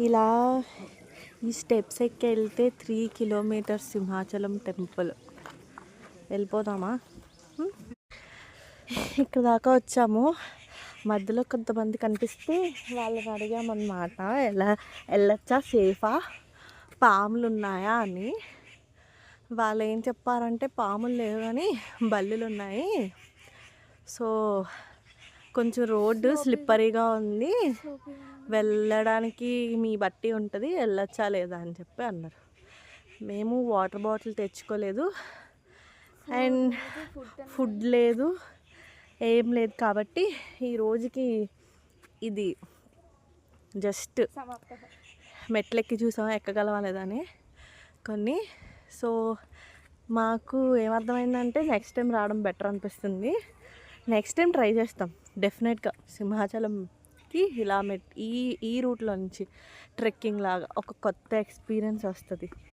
ఇలా ఈ స్టెప్స్ ఎక్కి వెళ్తే 3 కిలోమీటర్స్ సింహాచలం టెంపుల్. వెళ్ళిపోదామా? ఇక్కడ దాకా వచ్చాము. మధ్యలో కొంతమంది కనిపిస్తే వాళ్ళని అడిగామన్నమాట, వెళ్ళొచ్చా, సేఫా, పాములు ఉన్నాయా అని. వాళ్ళు ఏం చెప్పారంటే పాములు లేవు కానీ బల్లులు ఉన్నాయి, సో కొంచెం రోడ్డు స్లిప్పరీగా ఉంది, వెళ్ళడానికి మీ బట్టి ఉంటుంది, వెళ్ళొచ్చా లేదా అని చెప్పి అన్నారు. మేము వాటర్ బాటిల్ తెచ్చుకోలేదు అండ్ ఫుడ్ లేదు, ఏం లేదు, కాబట్టి ఈ రోజుకి ఇది జస్ట్ మెట్లెక్కి చూసామా ఎక్కగలవా లేదని కొన్ని. సో మాకు ఏమర్థమైందంటే నెక్స్ట్ టైం రావడం బెటర్ అనిపిస్తుంది. నెక్స్ట్ టైం ట్రై చేస్తాం డెఫినెట్గా. సింహాచలంకి ఇలా ఈ రూట్లో నుంచి ట్రెక్కింగ్ లాగా ఒక కొత్త ఎక్స్పీరియన్స్ వస్తుంది.